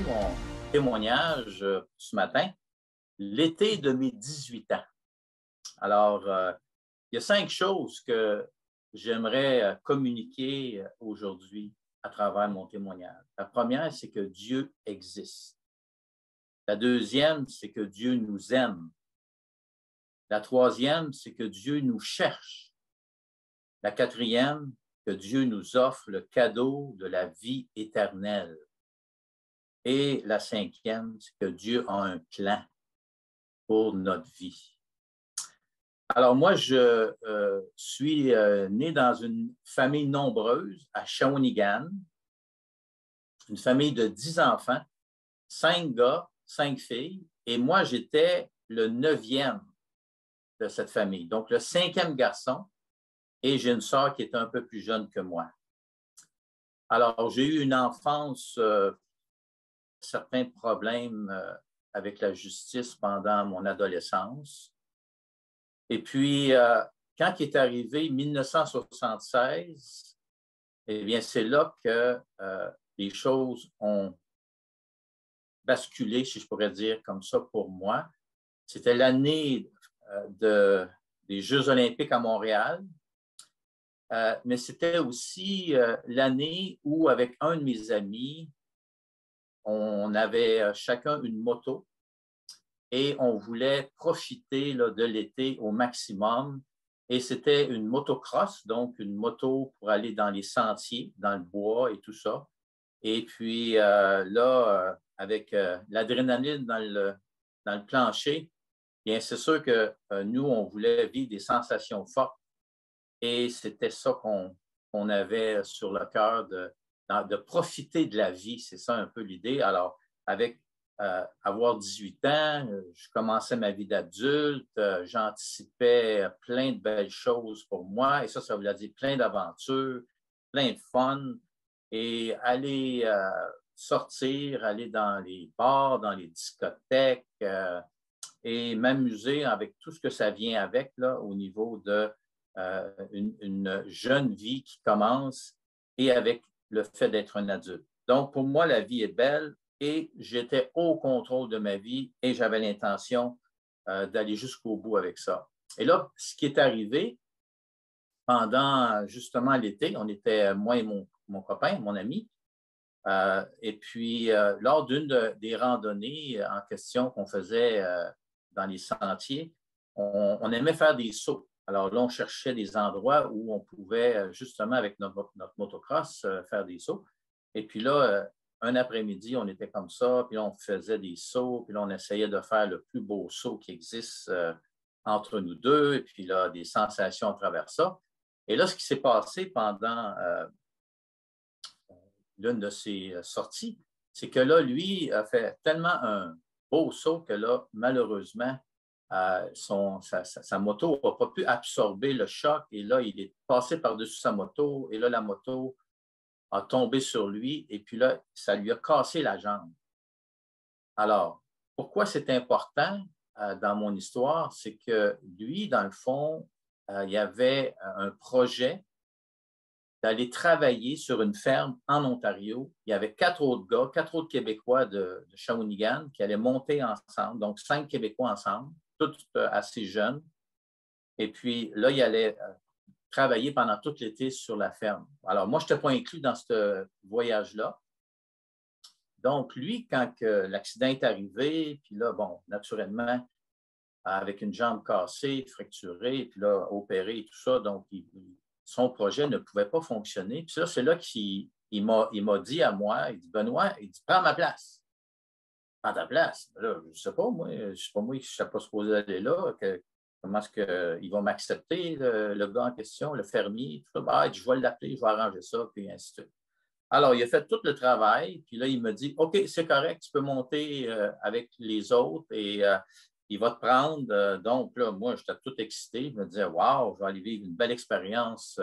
mon témoignage ce matin, l'été de mes 18 ans. Alors, il y a 5 choses que j'aimerais communiquer aujourd'hui à travers mon témoignage. La première, c'est que Dieu existe. La deuxième, c'est que Dieu nous aime. La troisième, c'est que Dieu nous cherche. La quatrième, que Dieu nous offre le cadeau de la vie éternelle. Et la cinquième, c'est que Dieu a un plan pour notre vie. Alors moi, je suis né dans une famille nombreuse à Shawinigan, une famille de 10 enfants, 5 gars, 5 filles, et moi, j'étais le 9e de cette famille, donc le 5e garçon, et j'ai une sœur qui est un peu plus jeune que moi. Alors, j'ai eu une enfance, certains problèmes avec la justice pendant mon adolescence. Et puis, quand il est arrivé 1976, eh bien, c'est là que les choses ont basculé, si je pourrais dire comme ça, pour moi. C'était l'année des Jeux olympiques à Montréal, mais c'était aussi l'année où, avec un de mes amis, on avait chacun une moto et on voulait profiter là, de l'été au maximum. Et c'était une motocross, donc une moto pour aller dans les sentiers, dans le bois et tout ça. Et puis avec l'adrénaline dans le plancher, bien, c'est sûr que nous, on voulait vivre des sensations fortes. Et c'était ça qu'on avait sur le cœur de profiter de la vie. C'est ça un peu l'idée. Alors, avec avoir 18 ans, je commençais ma vie d'adulte, j'anticipais plein de belles choses pour moi, et ça voulait dire plein d'aventures, plein de fun, et aller sortir, aller dans les bars, dans les discothèques, et m'amuser avec tout ce que ça vient avec là, au niveau de une jeune vie qui commence et avec le fait d'être un adulte. Donc, pour moi, la vie est belle et j'étais au contrôle de ma vie et j'avais l'intention d'aller jusqu'au bout avec ça. Et là, ce qui est arrivé pendant justement l'été, on était moi et mon copain, mon ami, et puis lors d'une des randonnées en question qu'on faisait dans les sentiers, on aimait faire des sauts. Alors là, on cherchait des endroits où on pouvait justement, avec notre motocross, faire des sauts. Et puis là, un après-midi, on était comme ça, puis là, on faisait des sauts, puis là, on essayait de faire le plus beau saut qui existe entre nous deux, et puis là, des sensations à travers ça. Et là, ce qui s'est passé pendant l'une de ses sorties, c'est que là, lui a fait tellement un beau saut que là, malheureusement, sa moto n'a pas pu absorber le choc et là, il est passé par-dessus sa moto et là, la moto a tombé sur lui et puis là, ça lui a cassé la jambe. Alors, pourquoi c'est important dans mon histoire? C'est que lui, dans le fond, il y avait un projet d'aller travailler sur une ferme en Ontario. Il y avait 4 autres gars, 4 autres Québécois de Shawinigan qui allaient monter ensemble, donc 5 Québécois ensemble, tous assez jeunes. Et puis là, il allait travailler pendant tout l'été sur la ferme. Alors, moi, je n'étais pas inclus dans ce voyage-là. Donc, lui, quand l'accident est arrivé, puis là, bon, naturellement, avec une jambe cassée, fracturée, puis là, opérée et tout ça, donc, son projet ne pouvait pas fonctionner. Puis ça, c'est là qu'il m'a dit à moi, il dit, Benoît, il dit, prends ma place. Prends ta place. Là, je ne sais pas, moi, je ne sais pas moi, je ne suis pas supposé aller là. Comment est-ce qu'il va m'accepter, le gars en question, le fermier, tout ça. Ben, je vais l'appeler, je vais arranger ça, puis ainsi de suite. Alors, il a fait tout le travail, puis là, il me dit, OK, c'est correct, tu peux monter avec les autres et il va te prendre. Donc, là, moi, j'étais tout excité. Je me disais, wow, je vais aller vivre une belle expérience,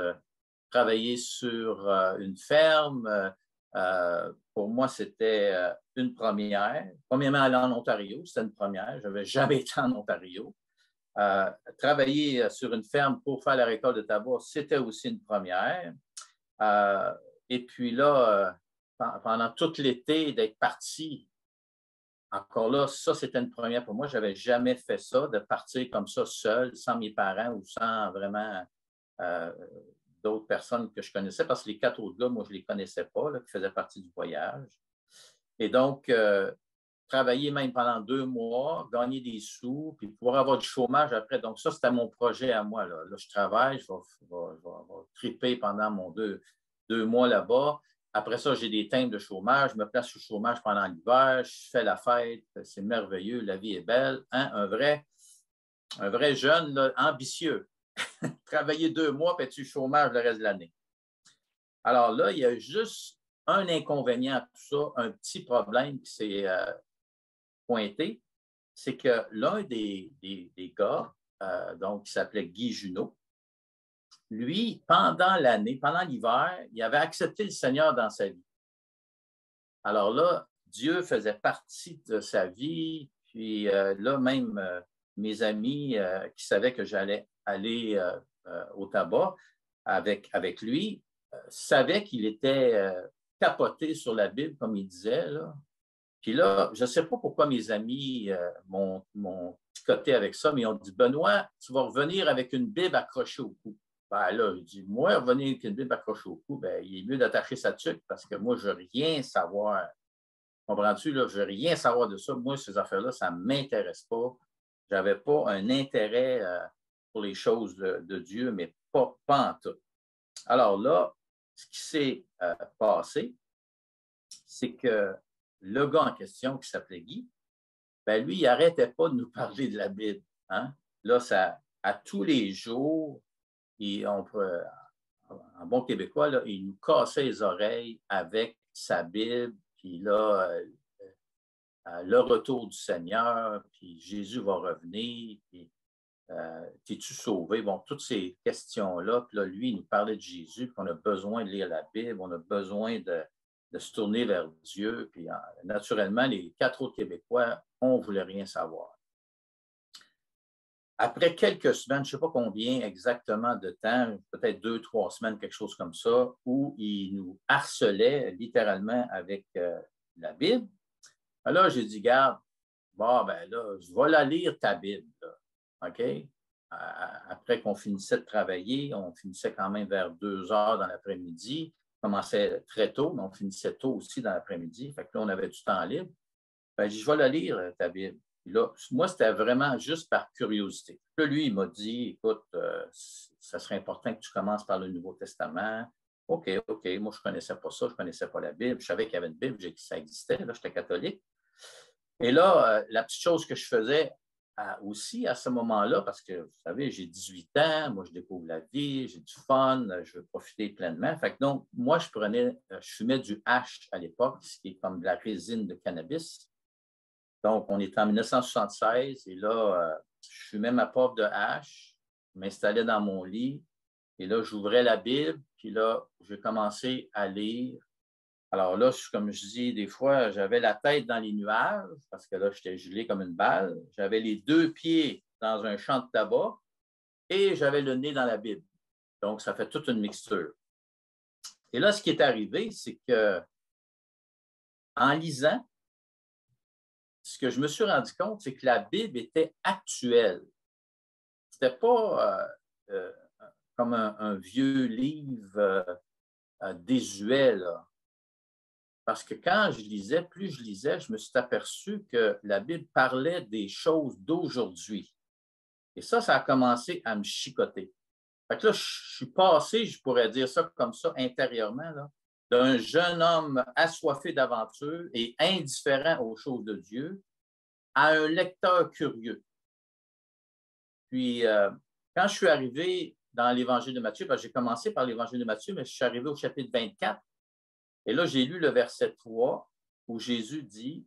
travailler sur une ferme. Pour moi, c'était une première. Premièrement, aller en Ontario, c'était une première. Je n'avais jamais été en Ontario. Travailler sur une ferme pour faire la récolte de tabac, c'était aussi une première. Et puis là, pendant tout l'été, d'être parti encore là, ça, c'était une première pour moi. Je n'avais jamais fait ça, de partir comme ça seul, sans mes parents ou sans vraiment euh, d'autres personnes que je connaissais, parce que les 4 autres gars, moi, je ne les connaissais pas, là, qui faisaient partie du voyage. Et donc, travailler même pendant 2 mois, gagner des sous, puis pouvoir avoir du chômage après. Donc, ça, c'était mon projet à moi. Là, je travaille, je vais triper pendant mon 2 mois là-bas. Après ça, j'ai des timbres de chômage, je me place sur le chômage pendant l'hiver, je fais la fête, c'est merveilleux, la vie est belle. Hein? Un vrai jeune là, ambitieux. Travailler 2 mois, puis être sur le chômage le reste de l'année. Alors là, il y a juste un inconvénient à tout ça, un petit problème qui s'est pointé, c'est que l'un des gars, donc, qui s'appelait Guy Junot, lui, pendant l'année, pendant l'hiver, il avait accepté le Seigneur dans sa vie. Alors là, Dieu faisait partie de sa vie, puis là, même mes amis qui savaient que j'allais aller au tabac avec lui, savaient qu'il était capoté sur la Bible, comme il disait, là. Puis là, je ne sais pas pourquoi mes amis m'ont picoté avec ça, mais ils ont dit, Benoît, tu vas revenir avec une Bible accrochée au cou. Ben là, je dis, moi, revenir avec une Bible accrochée au cou, ben, il est mieux d'attacher sa tuque parce que moi, je ne veux rien savoir. Comprends-tu? Là, je ne veux rien savoir de ça. Moi, ces affaires-là, ça ne m'intéresse pas. Je n'avais pas un intérêt pour les choses de Dieu, mais pas en tout. Alors là, ce qui s'est passé, c'est que le gars en question, qui s'appelait Guy, ben lui, il n'arrêtait pas de nous parler de la Bible. Hein? Là, ça, à tous les jours, en bon québécois, là, il nous cassait les oreilles avec sa Bible, puis là, le retour du Seigneur, puis Jésus va revenir, puis t'es-tu sauvé? Bon, toutes ces questions-là, puis là, lui, il nous parlait de Jésus, puis on a besoin de lire la Bible, on a besoin de se tourner vers Dieu, puis naturellement, les 4 autres Québécois, on ne voulait rien savoir. Après quelques semaines, je ne sais pas combien exactement de temps, peut-être 2, 3 semaines, quelque chose comme ça, où il nous harcelait littéralement avec la Bible. Alors, j'ai dit, garde, bon, ben là, je vais la lire ta Bible, là. OK? Après qu'on finissait de travailler, on finissait quand même vers 2 heures dans l'après-midi. On commençait très tôt, mais on finissait tôt aussi dans l'après-midi. Fait que là, on avait du temps libre. Ben, je vais la lire, ta Bible. Puis là, moi, c'était vraiment juste par curiosité. Puis là, lui, il m'a dit, écoute, ça serait important que tu commences par le Nouveau Testament. OK. Moi, je ne connaissais pas ça, je ne connaissais pas la Bible. Je savais qu'il y avait une Bible, ça existait. Là, j'étais catholique. Et là, la petite chose que je faisais aussi à ce moment-là, parce que, vous savez, j'ai 18 ans, moi, je découvre la vie, j'ai du fun, je veux profiter pleinement. Fait que donc, moi, je fumais du hash à l'époque, ce qui est comme de la résine de cannabis. Donc, on était en 1976 et là, je fumais ma pope de hash, je m'installais dans mon lit et là, j'ouvrais la Bible, puis là, j'ai commencé à lire. Alors là, comme je dis, des fois, j'avais la tête dans les nuages parce que là, j'étais gelé comme une balle. J'avais les 2 pieds dans un champ de tabac et j'avais le nez dans la Bible. Donc, ça fait toute une mixture. Et là, ce qui est arrivé, c'est que en lisant, ce que je me suis rendu compte, c'est que la Bible était actuelle. Ce n'était pas comme un vieux livre désuet, là. Parce que quand je lisais, plus je lisais, je me suis aperçu que la Bible parlait des choses d'aujourd'hui. Et ça a commencé à me chicoter. Fait que là, je suis passé, je pourrais dire ça comme ça, intérieurement, là, d'un jeune homme assoiffé d'aventure et indifférent aux choses de Dieu à un lecteur curieux. Puis, quand je suis arrivé dans l'Évangile de Matthieu, parce que j'ai commencé par l'Évangile de Matthieu, mais je suis arrivé au chapitre 24, et là, j'ai lu le verset 3, où Jésus dit,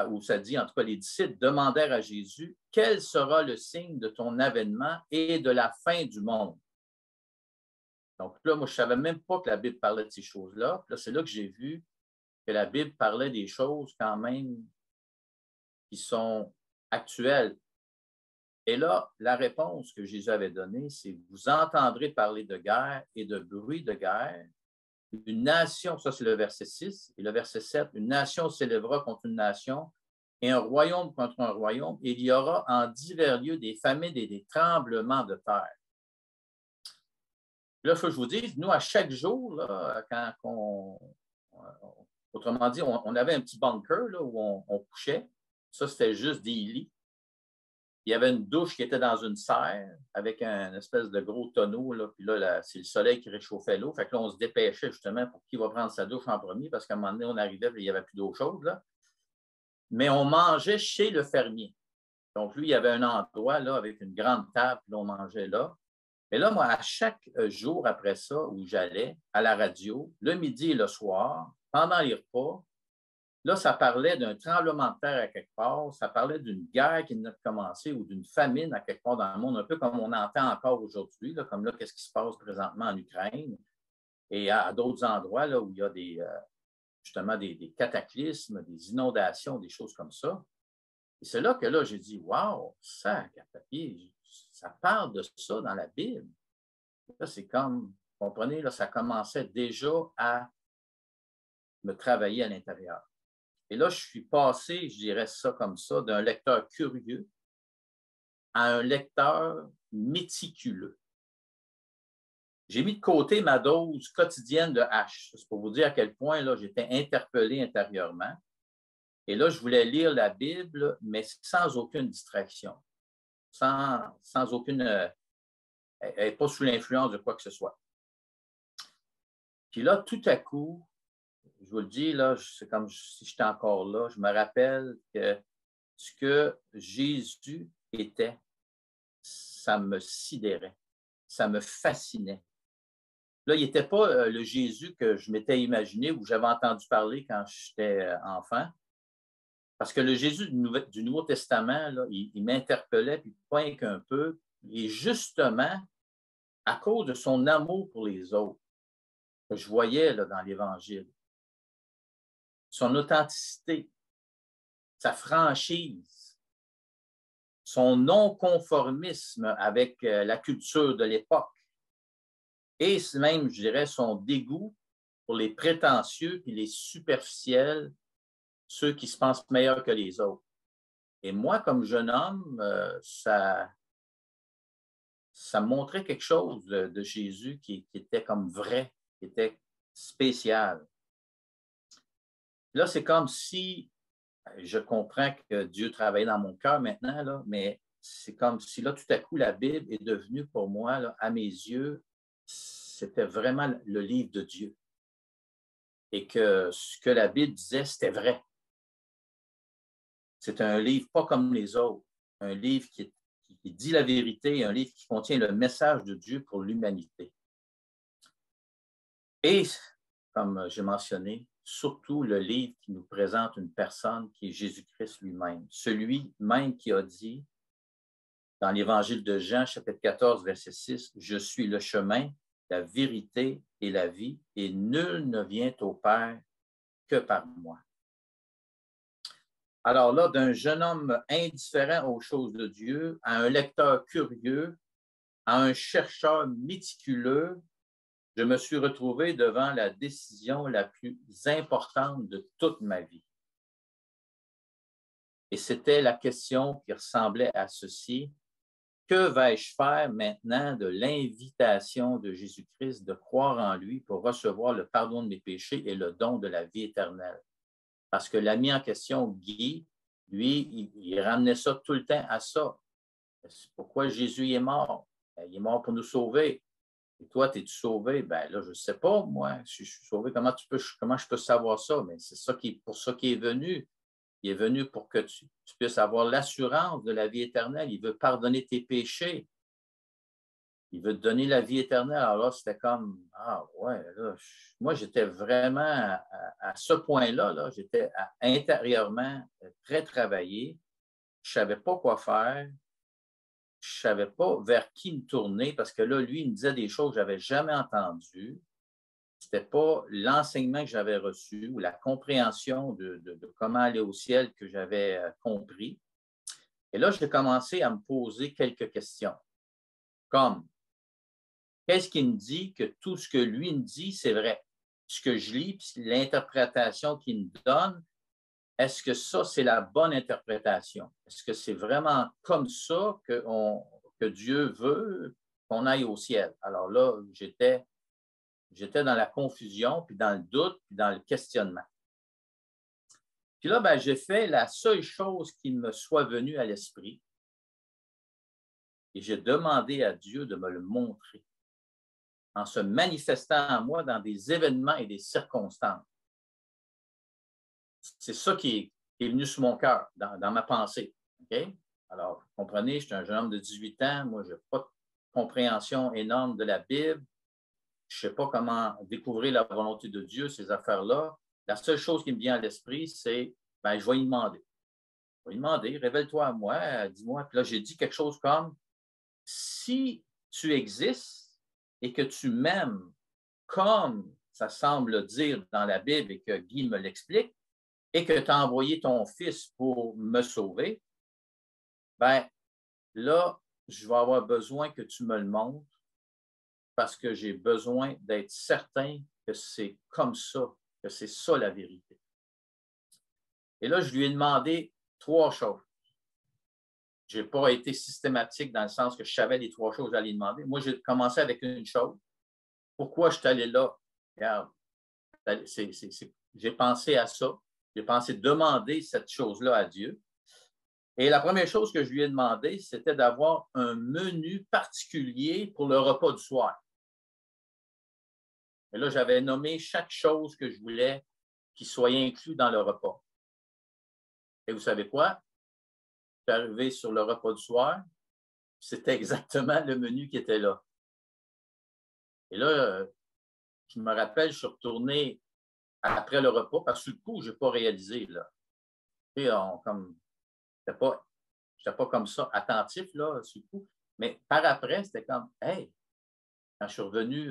où ça dit, en tout cas, les disciples demandèrent à Jésus, quel sera le signe de ton avènement et de la fin du monde? Donc là, moi, je ne savais même pas que la Bible parlait de ces choses-là. Puis là, c'est là que j'ai vu que la Bible parlait des choses quand même qui sont actuelles. Et là, la réponse que Jésus avait donnée, c'est « Vous entendrez parler de guerre et de bruit de guerre. Une nation, ça c'est le verset 6, et le verset 7, une nation s'élèvera contre une nation, et un royaume contre un royaume, et il y aura en divers lieux des famines et des tremblements de terre. Là, il faut que je vous dise, nous, à chaque jour, là, autrement dit, on avait un petit bunker là, où on couchait. Ça, c'était juste des lits. Il y avait une douche qui était dans une serre avec un espèce de gros tonneau. Là, puis là, c'est le soleil qui réchauffait l'eau. Fait que là, on se dépêchait justement pour qui va prendre sa douche en premier parce qu'à un moment donné, on arrivait et il n'y avait plus d'eau chaude. Là. Mais on mangeait chez le fermier. Donc, lui, il y avait un endroit là, avec une grande table, puis on mangeait là. Mais là, moi, à chaque jour après ça, où j'allais à la radio, le midi et le soir, pendant les repas, là, ça parlait d'un tremblement de terre à quelque part, ça parlait d'une guerre qui venait de commencer ou d'une famine à quelque part dans le monde, un peu comme on entend encore aujourd'hui, là, comme là, qu'est-ce qui se passe présentement en Ukraine et à d'autres endroits là, où il y a justement des cataclysmes, des inondations, des choses comme ça. Et c'est là que là, j'ai dit, wow, sac à papier, ça parle de ça dans la Bible. Là, c'est comme, vous comprenez, là, ça commençait déjà à me travailler à l'intérieur. Et là, je suis passé, je dirais ça comme ça, d'un lecteur curieux à un lecteur méticuleux. J'ai mis de côté ma dose quotidienne de H. C'est pour vous dire à quel point là, j'étais interpellé intérieurement. Et là, je voulais lire la Bible, mais sans aucune distraction, sans aucune... pas sous l'influence de quoi que ce soit. Puis là, tout à coup, je vous le dis, là, c'est comme si j'étais encore là, je me rappelle que ce que Jésus était, ça me sidérait, ça me fascinait. Là, il n'était pas le Jésus que je m'étais imaginé ou j'avais entendu parler quand j'étais enfant. Parce que le Jésus du Nouveau Testament, là, il m'interpellait, puis pas qu'un peu, et justement, à cause de son amour pour les autres, que je voyais là, dans l'Évangile, son authenticité, sa franchise, son non-conformisme avec la culture de l'époque, et même, je dirais, son dégoût pour les prétentieux et les superficiels, ceux qui se pensent meilleurs que les autres. Et moi, comme jeune homme, ça me montrait quelque chose de Jésus qui était comme vrai, qui était spécial. Là, c'est comme si, je comprends que Dieu travaillait dans mon cœur maintenant, là, mais c'est comme si là, tout à coup, la Bible est devenue pour moi, là, à mes yeux, c'était vraiment le livre de Dieu. Et que ce que la Bible disait, c'était vrai. C'est un livre pas comme les autres, un livre qui dit la vérité, un livre qui contient le message de Dieu pour l'humanité. Et, comme j'ai mentionné, surtout le livre qui nous présente une personne qui est Jésus-Christ lui-même, celui même qui a dit dans l'Évangile de Jean, chapitre 14, verset 6, « Je suis le chemin, la vérité et la vie, et nul ne vient au Père que par moi. » Alors là, d'un jeune homme indifférent aux choses de Dieu, à un lecteur curieux, à un chercheur méticuleux, je me suis retrouvé devant la décision la plus importante de toute ma vie. Et c'était la question qui ressemblait à ceci. Que vais-je faire maintenant de l'invitation de Jésus-Christ de croire en lui pour recevoir le pardon de mes péchés et le don de la vie éternelle? Parce que l'ami en question, Guy, lui, il ramenait ça tout le temps à ça. Pourquoi Jésus est mort? Il est mort pour nous sauver. Et toi, es-tu sauvé? Ben là, je ne sais pas, moi, si je suis sauvé, comment je peux savoir ça? Mais c'est ça pour ça qu'il est venu. Il est venu pour que tu puisses avoir l'assurance de la vie éternelle. Il veut pardonner tes péchés. Il veut te donner la vie éternelle. Alors là, c'était comme, ah ouais, là, moi, j'étais vraiment à ce point-là, là, j'étais intérieurement très travaillé. Je ne savais pas quoi faire. Je ne savais pas vers qui me tourner parce que là, lui, il me disait des choses que je n'avais jamais entendues. Ce n'était pas l'enseignement que j'avais reçu ou la compréhension de comment aller au ciel que j'avais compris. Et là, j'ai commencé à me poser quelques questions, comme qu'est-ce qu'il me dit que tout ce que lui me dit, c'est vrai? Ce que je lis, puis l'interprétation qu'il me donne, est-ce que ça, c'est la bonne interprétation? Est-ce que c'est vraiment comme ça que Dieu veut qu'on aille au ciel? Alors là, j'étais dans la confusion, puis dans le doute, puis dans le questionnement. Puis là, ben, j'ai fait la seule chose qui me soit venue à l'esprit. Et j'ai demandé à Dieu de me le montrer en se manifestant à moi dans des événements et des circonstances. C'est ça qui est venu sur mon cœur, dans ma pensée. Okay? Alors, vous comprenez, je suis un jeune homme de 18 ans. Moi, je n'ai pas de compréhension énorme de la Bible. Je ne sais pas comment découvrir la volonté de Dieu, ces affaires-là. La seule chose qui me vient à l'esprit, c'est, ben, je vais lui demander. Je vais lui demander, révèle-toi à moi, dis-moi. Puis là, j'ai dit quelque chose comme, si tu existes et que tu m'aimes comme ça semble dire dans la Bible et que Guy me l'explique, et que tu as envoyé ton fils pour me sauver, ben là, je vais avoir besoin que tu me le montres parce que j'ai besoin d'être certain que c'est comme ça, que c'est ça la vérité. Et là, je lui ai demandé 3 choses. Je n'ai pas été systématique dans le sens que je savais les 3 choses que j'allais demander. Moi, j'ai commencé avec une chose. Pourquoi je suis allé là? Regarde, j'ai pensé à ça. J'ai pensé demander cette chose-là à Dieu. Et la première chose que je lui ai demandé, c'était d'avoir un menu particulier pour le repas du soir. Et là, j'avais nommé chaque chose que je voulais qu'il soit inclus dans le repas. Et vous savez quoi? Je suis arrivé sur le repas du soir, c'était exactement le menu qui était là. Et là, je me rappelle, je suis retourné après le repas, parce que sur le coup, je n'ai pas réalisé. Là. Et comme, je n'étais pas comme ça, attentif, là, sur le coup. Mais par après, c'était comme, hey, quand je suis revenu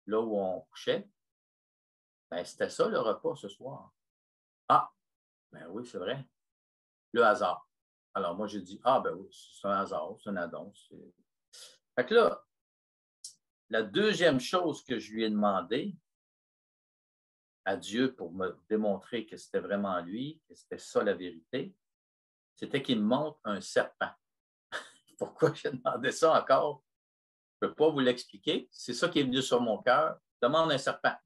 là où on couchait, ben, c'était ça le repas ce soir. Ah, ben oui, c'est vrai. Le hasard. Alors moi, j'ai dit, ah, ben oui, c'est un hasard, c'est un addon. Fait que là, la deuxième chose que je lui ai demandé à Dieu pour me démontrer que c'était vraiment lui, que c'était ça la vérité, c'était qu'il me montre un serpent. Pourquoi j'ai demandé ça encore? Je ne peux pas vous l'expliquer. C'est ça qui est venu sur mon cœur. Demande un serpent.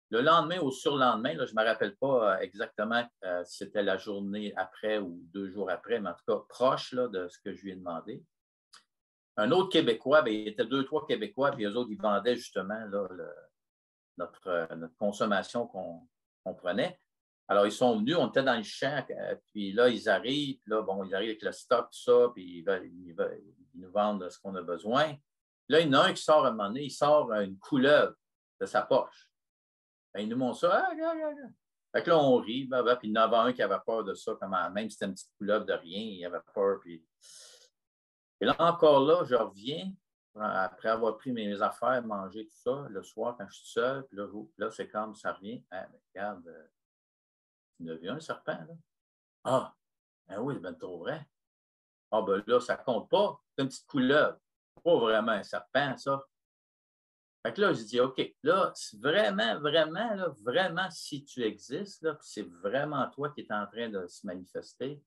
Le lendemain ou surlendemain, là, je ne me rappelle pas exactement si c'était la journée après ou 2 jours après, mais en tout cas proche là, de ce que je lui ai demandé. Un autre Québécois, bien, il était 2, 3 Québécois, puis eux autres, ils vendaient justement là, notre consommation qu'on prenait. Alors, ils sont venus, on était dans le champ, puis là, ils arrivent, puis là, bon, ils arrivent avec le stock, tout ça, puis ils nous vendent ce qu'on a besoin. Là, il y en a un qui sort à un moment donné, il sort une couleuvre de sa poche. Ben, il nous montre ça. Ah, regarde, regarde. Fait que là, on rit, puis il y en avait un qui avait peur de ça, même si c'était une petite couleuvre de rien, il avait peur. Puis... Et là, encore là, je reviens, après avoir pris mes affaires, manger tout ça, le soir, quand je suis seul, puis là c'est comme ça revient. Ah, ben, regarde, tu as vu un serpent, là? Ah, ben oui, c'est bien trop vrai. Ah, ben là, ça compte pas. C'est une petite couleuvre. Pas vraiment un serpent, ça. Fait que là, je dis, OK, là, vraiment, vraiment, là, vraiment, si tu existes, là, puis c'est vraiment toi qui es en train de se manifester,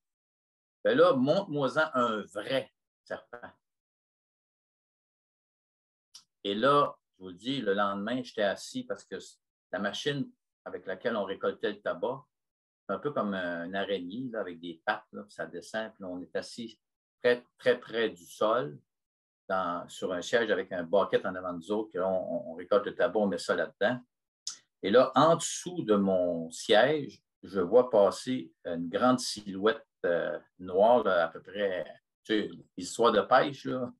ben là, montre-moi-en un vrai serpent. Et là, je vous le dis, le lendemain, j'étais assis parce que la machine avec laquelle on récoltait le tabac, c'est un peu comme une araignée là, avec des pattes, là, puis ça descend, puis là, on est assis très, très près du sol, sur un siège avec un bucket en avant de nous autres, puis là, on récolte le tabac, on met ça là-dedans. Et là, en dessous de mon siège, je vois passer une grande silhouette noire, là, à peu près, tu sais, histoire de pêche, là.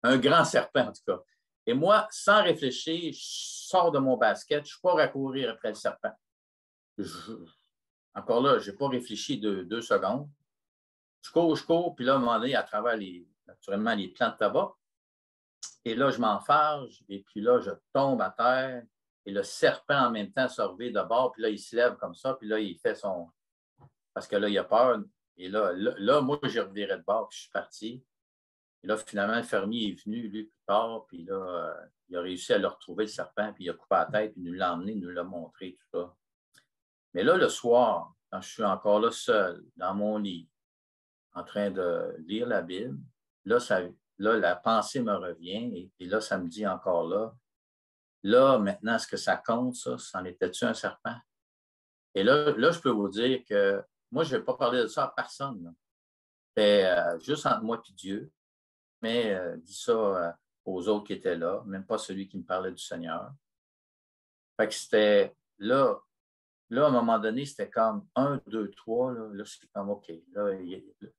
Un grand serpent, en tout cas. Et moi, sans réfléchir, je sors de mon basket, je ne suis pas raccourir après le serpent. Encore là, je n'ai pas réfléchi 2 secondes. Je cours, puis là, à un moment donné, à travers naturellement les plants de tabac, et là, je m'enfarge, et puis là, je tombe à terre, et le serpent, en même temps, se revient de bord, puis là, il se lève comme ça, puis là, il fait son... Parce que là, il a peur. Et là moi, j'ai reviré de bord, puis je suis parti. Et là, finalement, le fermier est venu, lui, plus tard, puis là, il a réussi à le retrouver, le serpent, puis il a coupé la tête, puis il nous l'a emmené, il nous l'a montré, tout ça. Mais là, le soir, quand je suis encore là seul, dans mon lit, en train de lire la Bible, là, la pensée me revient et là, ça me dit encore là, maintenant, est-ce que ça compte, ça? C'en était-tu un serpent? Et là, je peux vous dire que moi, je ne vais pas parler de ça à personne. C'était juste entre moi et Dieu. Mais dis ça aux autres qui étaient là, même pas celui qui me parlait du Seigneur. Fait que c'était là, à un moment donné, c'était comme 1, 2, 3. Là c'est comme OK.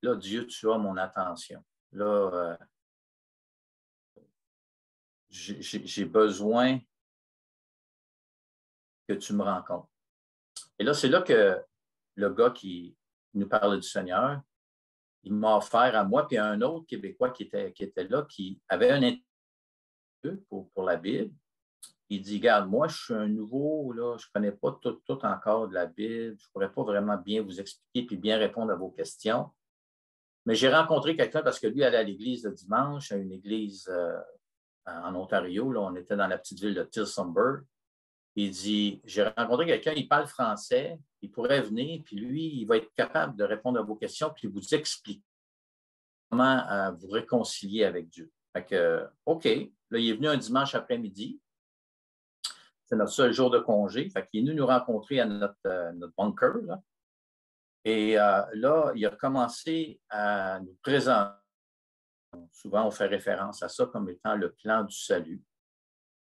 Là, Dieu, tu as mon attention. Là, j'ai besoin que tu me rencontres. Et là, c'est là que le gars qui nous parlait du Seigneur, il m'a offert à moi, puis à un autre Québécois qui était là, qui avait un intérêt pour la Bible. Il dit, regarde, moi, je suis un nouveau, là, je ne connais pas tout encore de la Bible, je ne pourrais pas vraiment bien vous expliquer puis bien répondre à vos questions. Mais j'ai rencontré quelqu'un parce que lui allait à l'église le dimanche, à une église en Ontario. Là, on était dans la petite ville de Tillsonburg. Il dit, j'ai rencontré quelqu'un, il parle français, il pourrait venir, puis lui, il va être capable de répondre à vos questions puis vous expliquer comment vous réconcilier avec Dieu. Fait que, OK, là, il est venu un dimanche après-midi. C'est notre seul jour de congé. Fait qu'il est venu nous rencontrer à notre bunker. Là. Et là, il a commencé à nous présenter. Souvent, on fait référence à ça comme étant le plan du salut.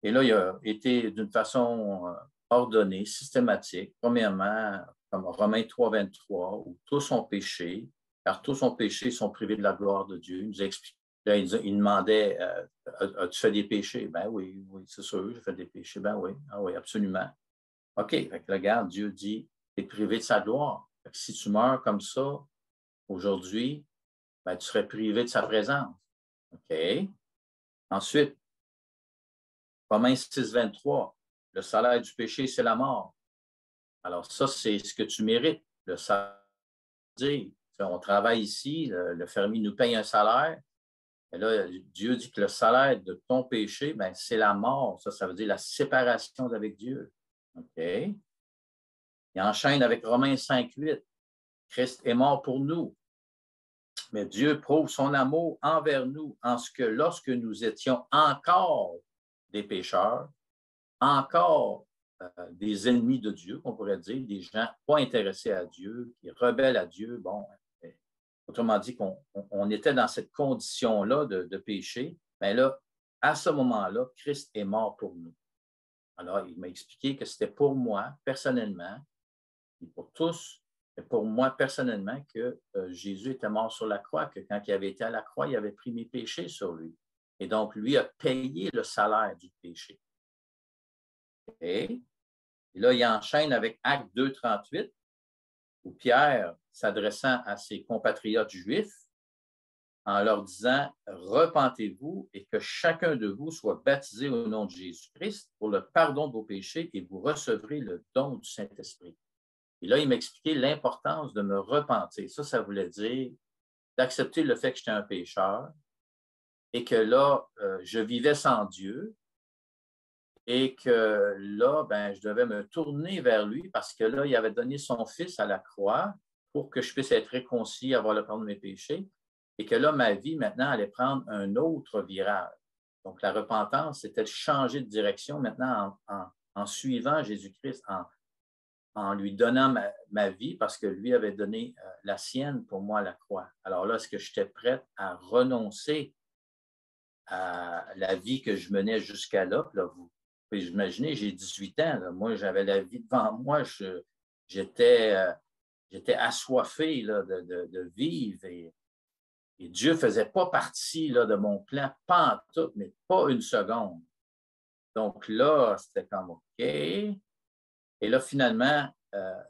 Et là, il a été d'une façon ordonnée, systématique. Premièrement, comme Romains 3, 23, où tous ont péché, car tous ont péché, sont privés de la gloire de Dieu. Il nous a expliqué. Là, il demandait as-tu fait des péchés? Ben oui, c'est sûr, j'ai fait des péchés. Ben oui, ah oui, absolument. OK, fait que regarde, Dieu dit tu es privé de sa gloire. Fait que si tu meurs comme ça aujourd'hui, ben, tu serais privé de sa présence. OK. Ensuite, Romains 6, 23, le salaire du péché, c'est la mort. Alors, ça, c'est ce que tu mérites. Le salaire, on travaille ici, le fermier nous paye un salaire. Et là, Dieu dit que le salaire de ton péché, ben, c'est la mort. Ça veut dire la séparation d'avec Dieu. OK? Il enchaîne avec Romains 5, 8. Christ est mort pour nous. Mais Dieu prouve son amour envers nous en ce que lorsque nous étions encore des pécheurs, encore des ennemis de Dieu, on pourrait dire, des gens pas intéressés à Dieu, qui rebellent à Dieu, bon, autrement dit qu'on était dans cette condition-là de péché, mais là, à ce moment-là, Christ est mort pour nous. Alors, il m'a expliqué que c'était pour moi, personnellement, et pour tous, mais pour moi, personnellement, que Jésus était mort sur la croix, que quand il avait été à la croix, il avait pris mes péchés sur lui. Et donc, lui a payé le salaire du péché. Et là, il enchaîne avec Acte 2, 38, où Pierre, s'adressant à ses compatriotes juifs, en leur disant « Repentez-vous et que chacun de vous soit baptisé au nom de Jésus-Christ pour le pardon de vos péchés et vous recevrez le don du Saint-Esprit. » Et là, il m'expliquait l'importance de me repentir. Ça voulait dire d'accepter le fait que j'étais un pécheur et que là, je vivais sans Dieu et que là, ben, je devais me tourner vers lui parce que là, il avait donné son Fils à la croix pour que je puisse être réconcilié, avoir le pardon de mes péchés et que là, ma vie, maintenant, allait prendre un autre virage. Donc, la repentance, c'était de changer de direction maintenant en suivant Jésus-Christ, en lui donnant ma vie parce que lui avait donné la sienne pour moi à la croix. Alors là, est-ce que j'étais prête à renoncer à la vie que je menais jusqu'à là? Puis là, vous pouvez imaginer, j'ai 18 ans. Là. Moi, j'avais la vie devant moi. J'étais assoiffé là, de vivre et Dieu ne faisait pas partie là, de mon plan, pas en tout, mais pas une seconde. Donc là, c'était comme OK. Et là, finalement,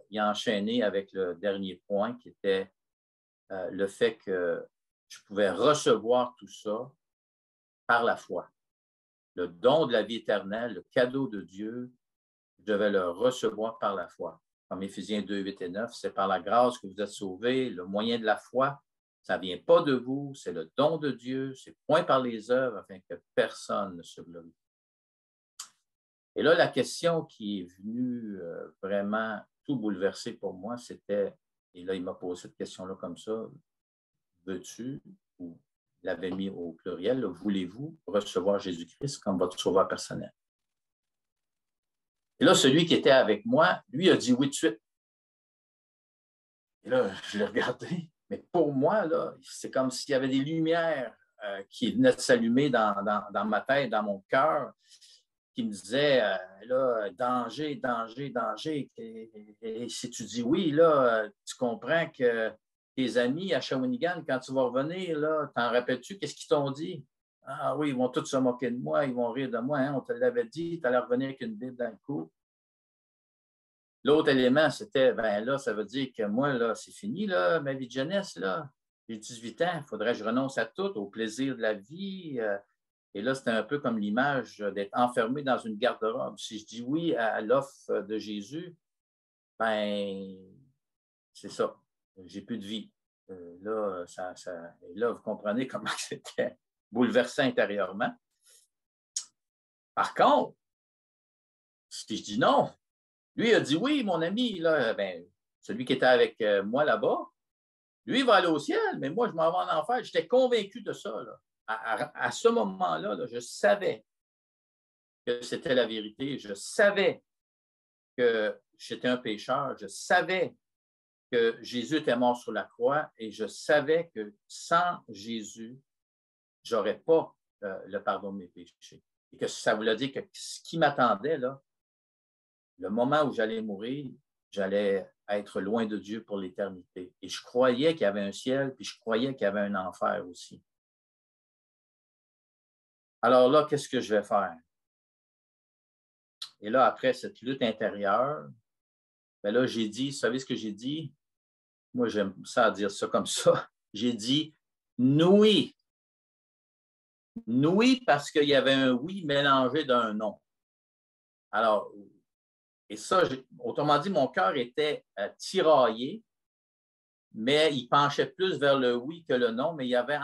il a enchaîné avec le dernier point qui était le fait que je pouvais recevoir tout ça par la foi. Le don de la vie éternelle, le cadeau de Dieu, je devais le recevoir par la foi. Comme Éphésiens 2, 8 et 9, c'est par la grâce que vous êtes sauvés, le moyen de la foi. Ça ne vient pas de vous, c'est le don de Dieu, c'est point par les œuvres afin que personne ne se glorifie. Et là, la question qui est venue vraiment tout bouleverser pour moi, c'était, et là, il m'a posé cette question-là comme ça, veux-tu, ou il l'avait mis au pluriel, voulez-vous recevoir Jésus-Christ comme votre sauveur personnel? Et là, celui qui était avec moi, lui, a dit oui tout de suite. Et là, je l'ai regardé, mais pour moi, là, c'est comme s'il y avait des lumières qui venaient de s'allumer dans ma tête, dans mon cœur, qui me disaient, là, danger, danger, danger. Et si tu dis oui, là, tu comprends que tes amis à Shawinigan, quand tu vas revenir, là, t'en rappelles-tu, qu'est-ce qu'ils t'ont dit? Ah oui, ils vont tous se moquer de moi, ils vont rire de moi, hein, on te l'avait dit, tu allais revenir avec une Bible dans le cou. L'autre élément, c'était, ben là, ça veut dire que moi, là, c'est fini, là, ma vie de jeunesse, là. J'ai 18 ans, il faudrait que je renonce à tout, au plaisir de la vie. Et là, c'était un peu comme l'image d'être enfermé dans une garde-robe. Si je dis oui à l'offre de Jésus, ben, c'est ça. J'ai plus de vie. Là, et là, vous comprenez comment c'était bouleversant intérieurement. Par contre, si je dis non, lui a dit oui, mon ami, là, ben, celui qui était avec moi là-bas, lui, il va aller au ciel, mais moi, je m'en vais en enfer. J'étais convaincu de ça. Là. À ce moment-là, là, je savais que c'était la vérité. Je savais que j'étais un pécheur. Je savais que Jésus était mort sur la croix et je savais que sans Jésus, je n'aurais pas le pardon de mes péchés. Et que ça voulait dire que ce qui m'attendait, là, le moment où j'allais mourir, j'allais être loin de Dieu pour l'éternité. Et je croyais qu'il y avait un ciel, puis je croyais qu'il y avait un enfer aussi. Alors là, qu'est-ce que je vais faire? Et là, après cette lutte intérieure, ben là, j'ai dit, vous savez ce que j'ai dit? Moi, j'aime ça dire ça comme ça. J'ai dit oui. Oui, parce qu'il y avait un oui mélangé d'un non. Alors, et ça, autrement dit, mon cœur était tiraillé, mais il penchait plus vers le oui que le non, mais il y avait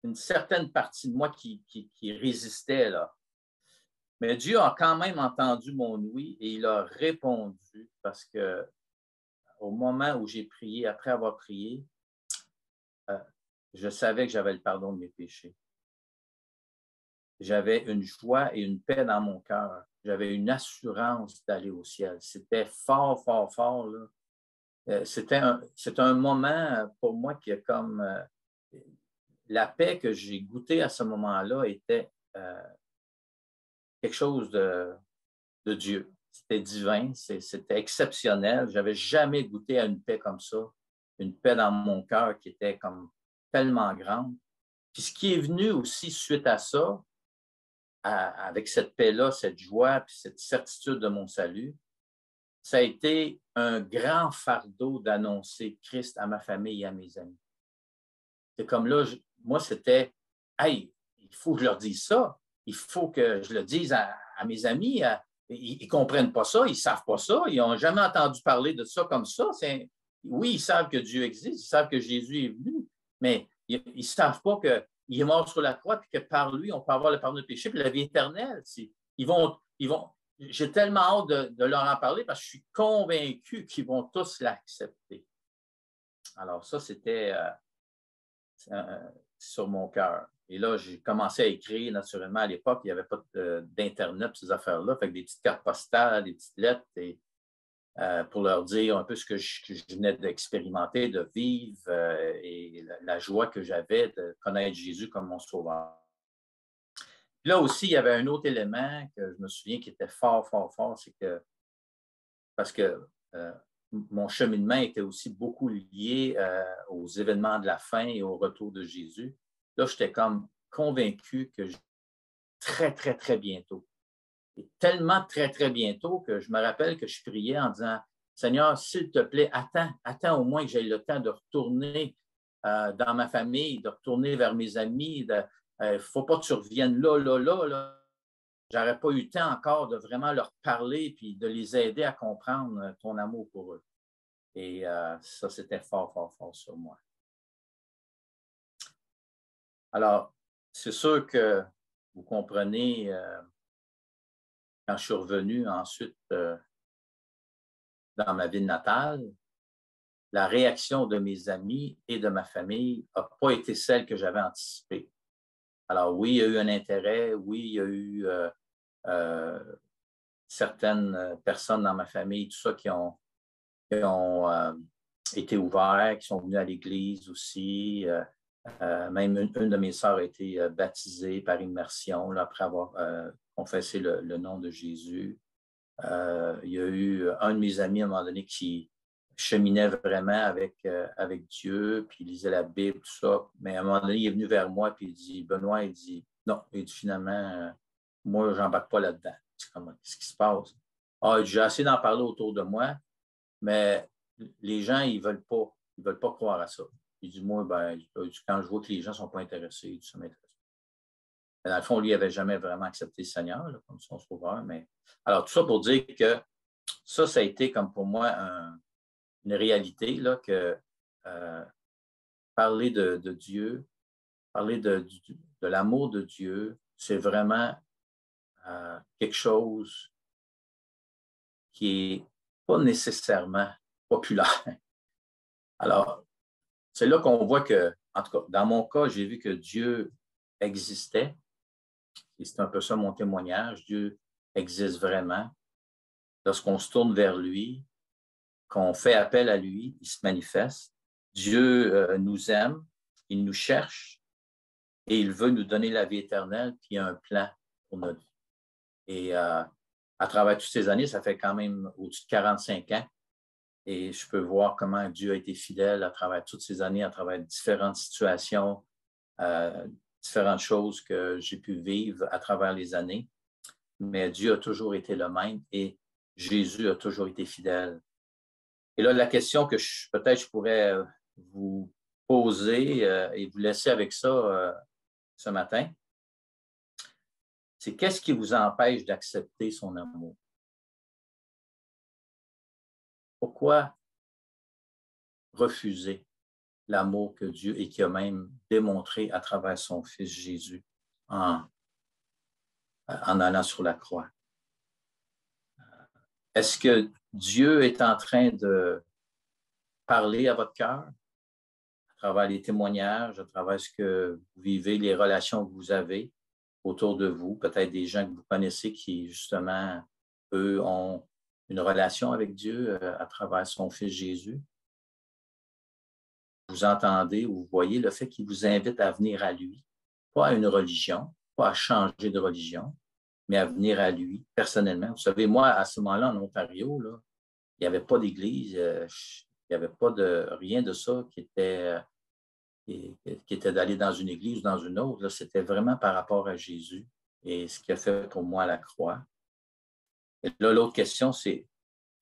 une certaine partie de moi qui résistait là. Mais Dieu a quand même entendu mon oui et il a répondu parce que au moment où j'ai prié, après avoir prié, euh, je savais que j'avais le pardon de mes péchés. J'avais une joie et une paix dans mon cœur. J'avais une assurance d'aller au ciel. C'était fort, fort, fort. Là. C'est un moment pour moi qui est comme la paix que j'ai goûtée à ce moment-là était quelque chose de Dieu. C'était divin, c'était exceptionnel. Je n'avais jamais goûté à une paix comme ça, une paix dans mon cœur qui était comme tellement grande. Puis ce qui est venu aussi suite à ça, avec cette paix-là, cette joie, puis cette certitude de mon salut, ça a été un grand fardeau d'annoncer Christ à ma famille et à mes amis. C'est comme là, moi, c'était, hey, il faut que je leur dise ça. Il faut que je le dise à mes amis. Ils ne comprennent pas ça, ils ne savent pas ça, ils n'ont jamais entendu parler de ça comme ça. Oui, ils savent que Dieu existe, ils savent que Jésus est venu, mais ils ne savent pas qu'il est mort sur la croix et que par lui, on peut avoir le pardon de péché et la vie éternelle. J'ai tellement hâte de leur en parler parce que je suis convaincu qu'ils vont tous l'accepter. Alors ça, c'était sur mon cœur. Et là, j'ai commencé à écrire naturellement à l'époque. Il n'y avait pas d'Internet, ces affaires-là. Fait que des petites cartes postales, des petites lettres pour leur dire un peu ce que je venais d'expérimenter, de vivre et la joie que j'avais de connaître Jésus comme mon sauveur. Puis là aussi, il y avait un autre élément que je me souviens qui était fort, fort, fort, c'est que parce que mon cheminement était aussi beaucoup lié aux événements de la fin et au retour de Jésus. Là, j'étais comme convaincu que très, très, très bientôt. Et tellement très, très bientôt que je me rappelle que je priais en disant, Seigneur, s'il te plaît, attends au moins que j'aie le temps de retourner dans ma famille, de retourner vers mes amis. Il ne faut pas que tu reviennes là. J'aurais pas eu le temps encore de vraiment leur parler puis de les aider à comprendre ton amour pour eux. Et ça, c'était fort, fort, fort sur moi. Alors, c'est sûr que vous comprenez quand je suis revenu ensuite dans ma ville natale, la réaction de mes amis et de ma famille n'a pas été celle que j'avais anticipée. Alors oui, il y a eu un intérêt, oui, il y a eu certaines personnes dans ma famille, tout ça, qui ont été ouverts, qui sont venus à l'église aussi. Même une de mes sœurs a été baptisée par immersion là, après avoir confessé le nom de Jésus. Il y a eu un de mes amis à un moment donné qui cheminait vraiment avec Dieu, puis il lisait la Bible, tout ça. Mais à un moment donné, il est venu vers moi, puis il dit, Benoît, il dit, non, il dit finalement, moi, je n'embarque pas là-dedans. Qu'est-ce qui se passe? Ah, j'ai essayé d'en parler autour de moi, mais les gens, ils veulent pas croire à ça. Il dit, moi, ben, quand je vois que les gens ne sont pas intéressés, ça m'intéresse. Dans le fond, lui, il n'avait jamais vraiment accepté le Seigneur là, comme son sauveur. Mais... Alors, tout ça pour dire que ça a été comme pour moi une réalité là, que parler de Dieu, parler de l'amour de Dieu, c'est vraiment quelque chose qui n'est pas nécessairement populaire. Alors, c'est là qu'on voit que, en tout cas, dans mon cas, j'ai vu que Dieu existait. Et c'est un peu ça mon témoignage. Dieu existe vraiment. Lorsqu'on se tourne vers lui, qu'on fait appel à lui, il se manifeste. Dieu nous aime, il nous cherche et il veut nous donner la vie éternelle, puis il y a un plan pour notre vie. Et à travers toutes ces années, ça fait quand même au-dessus de 45 ans. Et je peux voir comment Dieu a été fidèle à travers toutes ces années, à travers différentes situations, différentes choses que j'ai pu vivre à travers les années. Mais Dieu a toujours été le même et Jésus a toujours été fidèle. Et là, la question que peut-être je pourrais vous poser et vous laisser avec ça ce matin, c'est qu'est-ce qui vous empêche d'accepter son amour? Pourquoi refuser l'amour que Dieu et qui a même démontré à travers son Fils Jésus en allant sur la croix? Est-ce que Dieu est en train de parler à votre cœur à travers les témoignages, à travers ce que vous vivez, les relations que vous avez autour de vous, peut-être des gens que vous connaissez qui, justement, eux, ont une relation avec Dieu à travers son Fils Jésus? Vous entendez ou vous voyez le fait qu'il vous invite à venir à lui, pas à une religion, pas à changer de religion, mais à venir à lui personnellement. Vous savez, moi, à ce moment-là, en Ontario, là, il n'y avait pas d'église, il n'y avait pas de rien de ça qui était d'aller dans une église ou dans une autre. C'était vraiment par rapport à Jésus et ce qu'il a fait pour moi à la croix. Et là, l'autre question, c'est,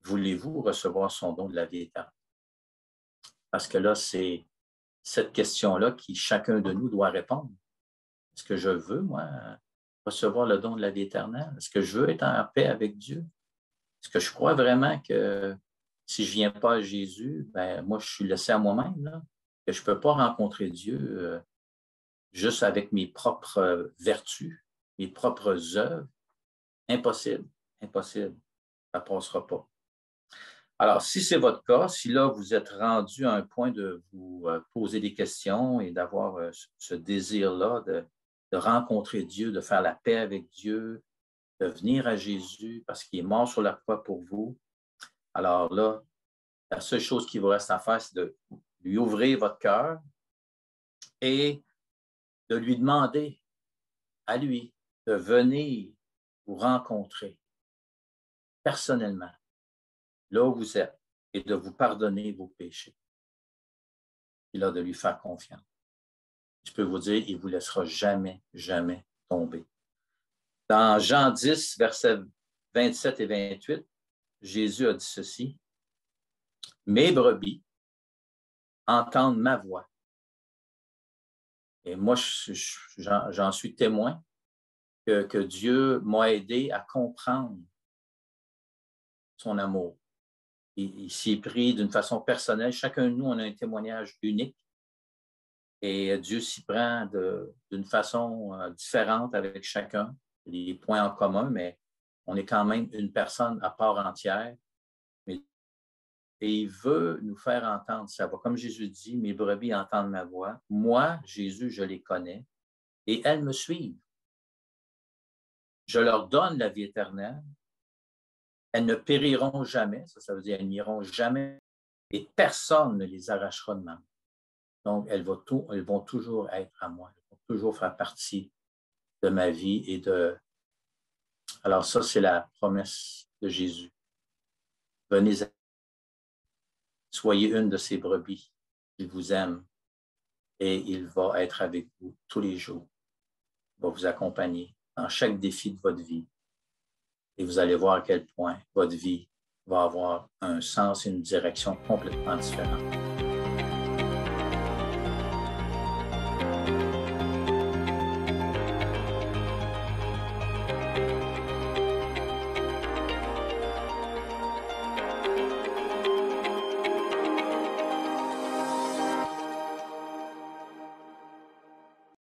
voulez-vous recevoir son don de la vie éternelle? Parce que là, c'est cette question-là qui chacun de nous doit répondre. Est-ce que je veux, moi, recevoir le don de la vie éternelle? Est-ce que je veux être en paix avec Dieu? Est-ce que je crois vraiment que si je ne viens pas à Jésus, ben moi, je suis laissé à moi-même, là, que je ne peux pas rencontrer Dieu juste avec mes propres vertus, mes propres œuvres? Impossible, impossible. Ça ne passera pas. Alors, si c'est votre cas, si là, vous êtes rendu à un point de vous poser des questions et d'avoir ce désir-là de rencontrer Dieu, de faire la paix avec Dieu, de venir à Jésus parce qu'il est mort sur la croix pour vous, alors là, la seule chose qui vous reste à faire, c'est de lui ouvrir votre cœur et de lui demander à lui de venir vous rencontrer personnellement, là où vous êtes, et de vous pardonner vos péchés. Et là, de lui faire confiance. Je peux vous dire, il ne vous laissera jamais, jamais tomber. Dans Jean 10, versets 27 et 28, Jésus a dit ceci: « Mes brebis entendent ma voix. » Et moi, j'en suis témoin que Dieu m'a aidé à comprendre son amour. Il s'y est pris d'une façon personnelle. Chacun de nous, on a un témoignage unique. Et Dieu s'y prend d'une façon différente avec chacun. Il y a des points en commun, mais on est quand même une personne à part entière. Et il veut nous faire entendre sa voix. Comme Jésus dit, mes brebis entendent ma voix. Moi, Jésus, je les connais et elles me suivent. Je leur donne la vie éternelle. Elles ne périront jamais. Ça veut dire elles n'iront jamais. Et personne ne les arrachera de ma main. Donc, elles vont toujours être à moi. Elles vont toujours faire partie de ma vie et de... Alors ça, c'est la promesse de Jésus. Venez, soyez une de ces brebis. Il vous aime et il va être avec vous tous les jours. Il va vous accompagner dans chaque défi de votre vie. Et vous allez voir à quel point votre vie va avoir un sens et une direction complètement différente.